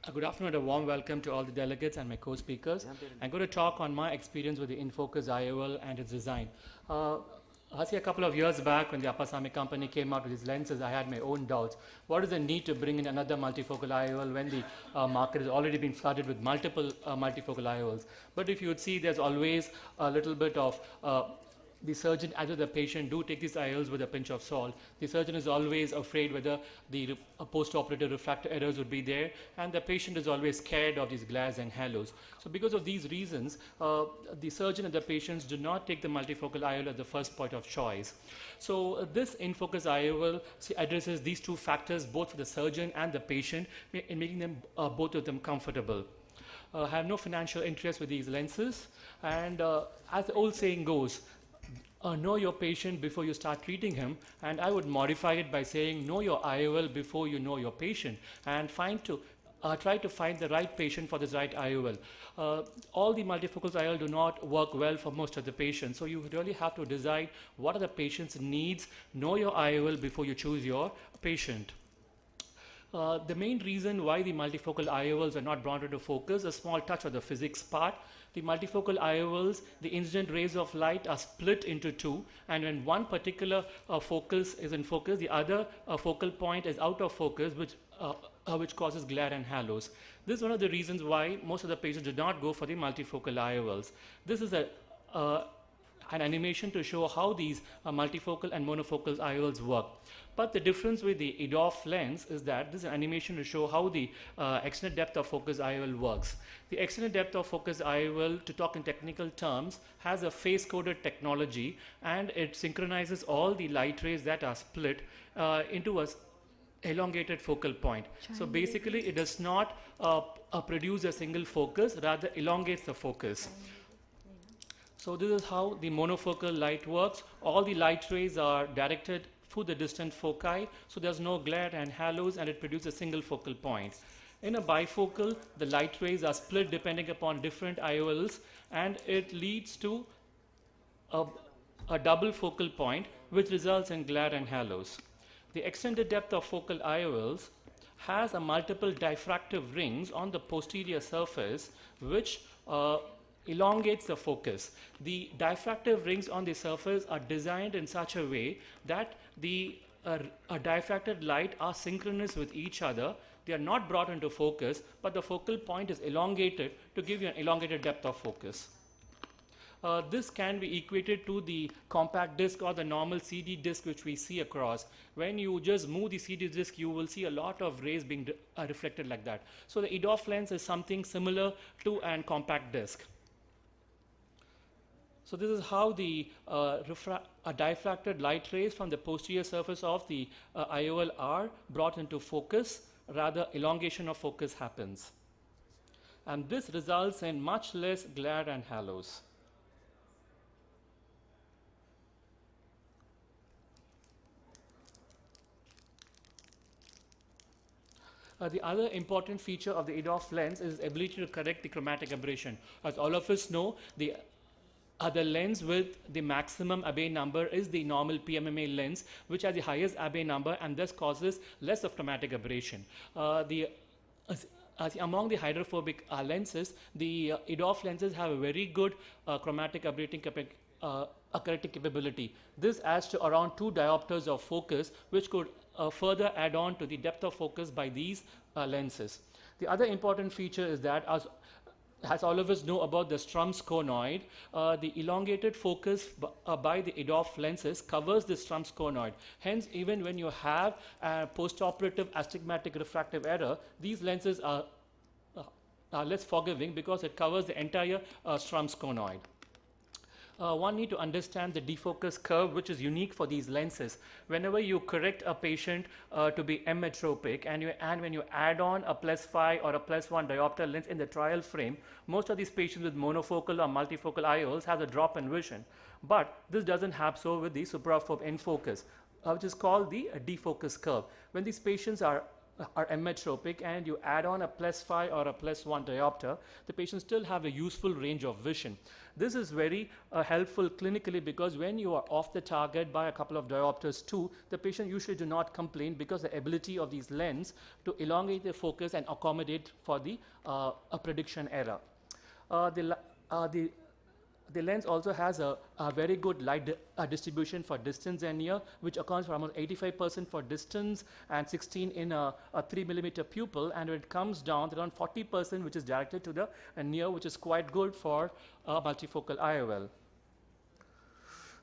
Good afternoon and a warm welcome to all the delegates and my co-speakers. I'm going to talk on my experience with the Infocus IOL and its design. Uh, Hasi, a couple of years back when the Appasamy company came out with these lenses, I had my own doubts. What is the need to bring in another multifocal IOL when the market has already been flooded with multiple multifocal IOLs? But if you would see, there's always a little bit of the surgeon as well the patient do take these IOLs with a pinch of salt. The surgeon is always afraid whether the post-operative refractive errors would be there, and the patient is always scared of these glares and halos. So because of these reasons, the surgeon and the patients do not take the multifocal IOL as the first point of choice. So this InFocus IOL addresses these two factors both for the surgeon and the patient in making them both of them comfortable. Have no financial interest with these lenses, and as the old saying goes, know your patient before you start treating him, and I would modify it by saying know your IOL before you know your patient, and try to find the right patient for this right IOL. All the multifocals IOL do not work well for most of the patients, so you really have to decide what are the patient's needs, know your IOL before you choose your patient. The main reason why the multifocal IOLs are not brought into focus, a small touch of the physics part. The multifocal IOLs, the incident rays of light are split into two, and when one particular focus is in focus, the other focal point is out of focus, which causes glare and halos. This is one of the reasons why most of the patients do not go for the multifocal IOLs. This is an animation to show how these multifocal and monofocal IOLs work. But the difference with the EDOF lens is that this is an animation to show how the extended depth of focus IOL works. The extended depth of focus IOL, to talk in technical terms, has a phase-coded technology, and it synchronizes all the light rays that are split into a elongated focal point. So basically it does not produce a single focus, rather elongates the focus. So this is how the monofocal light works. All the light rays are directed through the distant foci, so there's no glare and halos, and it produces a single focal point. In a bifocal, the light rays are split depending upon different IOLs, and it leads to a double focal point, which results in glare and halos. The extended depth of focal IOLs has a multiple diffractive rings on the posterior surface, which elongates the focus. The diffractive rings on the surface are designed in such a way that the diffracted light are synchronous with each other. They are not brought into focus, but the focal point is elongated to give you an elongated depth of focus. This can be equated to the compact disc or the normal CD disc which we see across. When you just move the CD disc, you will see a lot of rays being reflected like that. So the EDOF lens is something similar to a compact disc. So this is how the diffracted light rays from the posterior surface of the IOL are brought into focus, rather elongation of focus happens. And this results in much less glare and halos. The other important feature of the EDOF lens is ability to correct the chromatic aberration. As all of us know, the lens with the maximum Abbe number is the normal PMMA lens, which has the highest Abbe number and thus causes less of chromatic aberration. Among the hydrophobic lenses, the EDOF lenses have a very good chromatic aberrating correcting capability. This adds to around 2 diopters of focus, which could further add on to the depth of focus by these lenses. The other important feature is that, as all of us know about the Strum's conoid, the elongated focus by the EDOF lenses covers the Strum's conoid. Hence, even when you have a postoperative astigmatic refractive error, these lenses are less forgiving because it covers the entire Strum's conoid. One need to understand the defocus curve, which is unique for these lenses. Whenever you correct a patient to be emmetropic, and when you add on a +5 or a +1 diopter lens in the trial frame, most of these patients with monofocal or multifocal IOLs have a drop in vision. But this doesn't have so with the supraphobe in focus, which is called the defocus curve. When these patients are are emmetropic and you add on a +5 or a +1 diopter, the patients still have a useful range of vision. This is very helpful clinically because when you are off the target by a couple of diopters too, the patient usually do not complain because the ability of these lens to elongate the focus and accommodate for the a prediction error. The lens also has a very good light distribution for distance and near, which accounts for almost 85% for distance and 16 in a 3 millimeter pupil. And when it comes down, around 40%, which is directed to the near, which is quite good for multifocal IOL.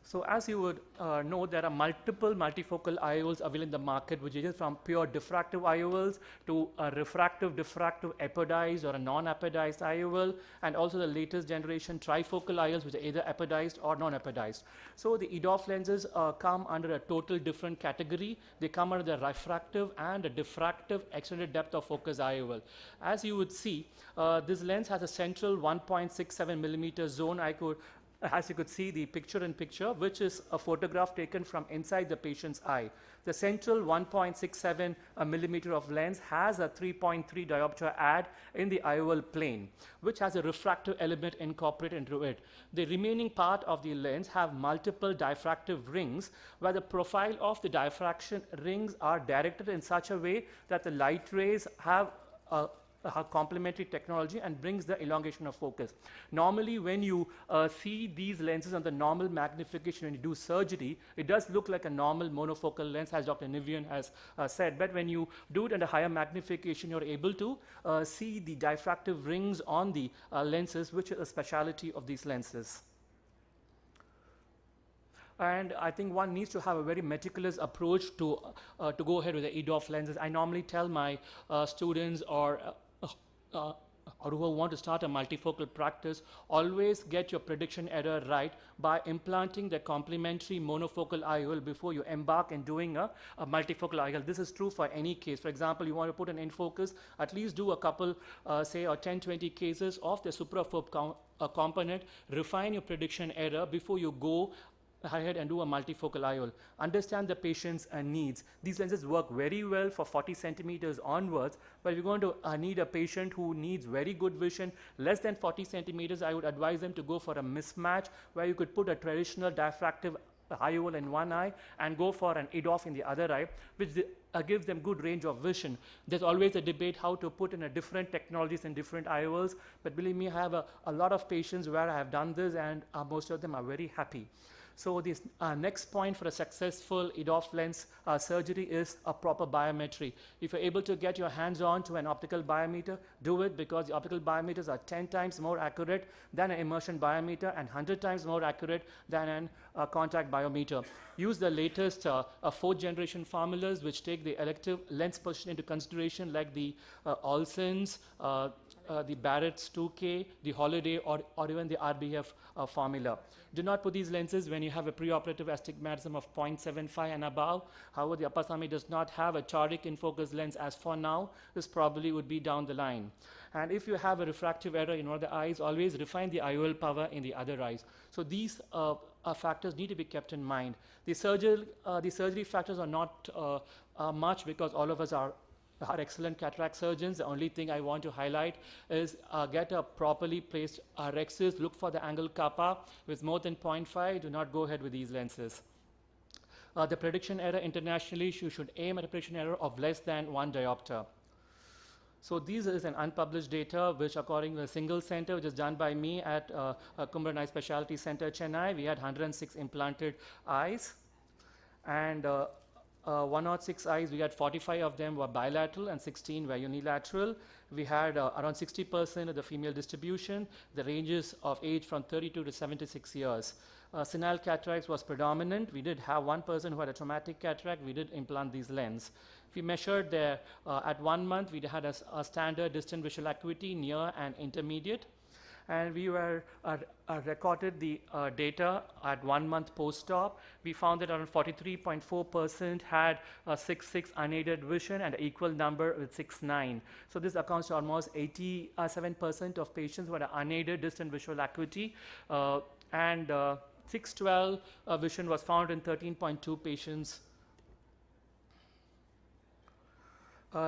So as you would know, there are multiple multifocal IOLs available in the market, which ranges from pure diffractive IOLs to a refractive diffractive apodized or a non-apodized IOL, and also the latest generation trifocal IOLs, which are either apodized or non-apodized. So the EDOF lenses come under a total different category. They come under the refractive and a diffractive extended depth of focus IOL. As you would see, this lens has a central 1.67 millimeter zone. As you could see the picture-in-picture, which is a photograph taken from inside the patient's eye. The central 1.67 millimeter of lens has a 3.3 diopter add in the IOL plane, which has a refractive element incorporated into it. The remaining part of the lens have multiple diffractive rings, where the profile of the diffraction rings are directed in such a way that the light rays have a complementary technology and brings the elongation of focus. Normally, when you see these lenses on the normal magnification when you do surgery, it does look like a normal monofocal lens, as Dr. Nivian has said. But when you do it under higher magnification, you're able to see the diffractive rings on the lenses, which is a specialty of these lenses. And I think one needs to have a very meticulous approach to go ahead with the EDOF lenses. I normally tell my students or who want to start a multifocal practice, always get your prediction error right by implanting the complementary monofocal IOL before you embark in doing a multifocal IOL. This is true for any case. For example, you want to put an in-focus, at least do a couple, say, or 10, 20 cases of the supraphobe component, refine your prediction error before you go ahead and do a multifocal IOL. Understand the patient's needs. These lenses work very well for 40 centimeters onwards, but if you're going to need a patient who needs very good vision, less than 40 centimeters, I would advise them to go for a mismatch where you could put a traditional diffractive IOL in one eye and go for an EDOF in the other eye, which gives them good range of vision. There's always a debate how to put in a different technologies in different IOLs, but believe me, I have a lot of patients where I have done this, and most of them are very happy. So this next point for a successful EDOF lens surgery is a proper biometry. If you're able to get your hands on to an optical biometer, do it, because the optical biometers are 10 times more accurate than an immersion biometer and 100 times more accurate than a contact biometer. Use the latest 4th generation formulas which take the elective lens position into consideration, like the Olsen's, the Barrett's 2K, the Holiday, or even the RBF formula. Do not put these lenses when you have a preoperative astigmatism of 0.75 and above. However, the Apasami does not have a Chordic in-focus lens as for now. This probably would be down the line. And if you have a refractive error in one of the eyes, always refine the IOL power in the other eyes. So these factors need to be kept in mind. The surgery factors are not much, because all of us are excellent cataract surgeons. The only thing I want to highlight is get a properly placed rhexis. Look for the angle kappa. With more than 0.5, do not go ahead with these lenses. The prediction error internationally, you should aim at a prediction error of less than 1 diopter. So this is an unpublished data which, according to a single center, which is done by me at Kumran Eye Specialty Center, Chennai, we had 106 implanted eyes, and 106 eyes, we had 45 of them were bilateral and 16 were unilateral. We had around 60% of the female distribution. The ranges of age from 32 to 76 years. Senile cataracts was predominant. We did have one person who had a traumatic cataract. We did implant these lenses. If we measured there at 1 month, we had a standard distant visual acuity, near and intermediate. And we were recorded the data at 1 month post-op. We found that around 43.4% had 6.6 unaided vision and an equal number with 6.9. So this accounts to almost 87% of patients who had an unaided distant visual acuity, and 6.12 vision was found in 13.2 patients.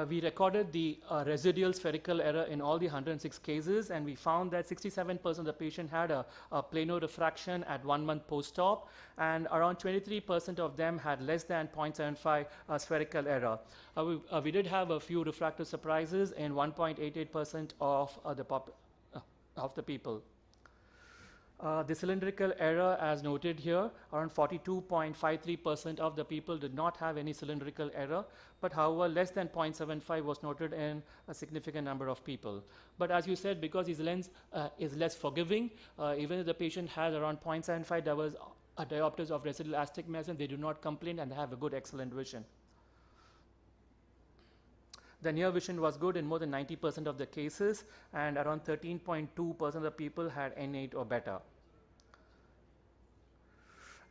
We recorded the residual spherical error in all the 106 cases, and we found that 67% of the patient had a planar refraction at 1 month post-op, and around 23% of them had less than 0.75 spherical error. We did have a few refractive surprises in 1.88% of the people. The cylindrical error, as noted here, around 42.53% of the people did not have any cylindrical error, but however less than 0.75 was noted in a significant number of people. But as you said, because his lens is less forgiving, even if the patient has around 0.75 diopters of residual astigmatism, they do not complain and they have a good, excellent vision. The near vision was good in more than 90% of the cases, and around 13.2% of the people had N8 or better.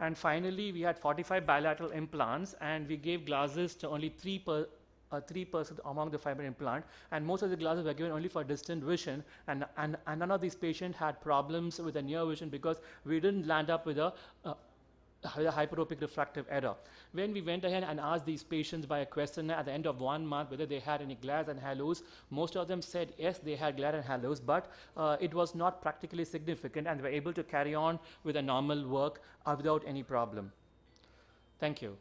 And finally, we had 45 bilateral implants, and we gave glasses to only 3% among the fiber implant, and most of the glasses were given only for distant vision, and none of these patients had problems with the near vision because we didn't land up with a hyperopic refractive error. When we went ahead and asked these patients by a questionnaire at the end of 1 month whether they had any glares and halos, most of them said yes, they had glare and halos, but it was not practically significant, and they were able to carry on with a normal work without any problem. Thank you.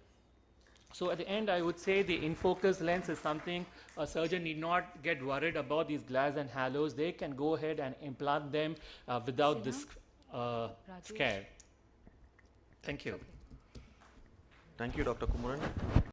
So at the end, I would say the InFocus lens is something a surgeon need not get worried about these glares and halos. They can go ahead and implant them without this scare. Thank you. Thank you, Dr. Kumaran.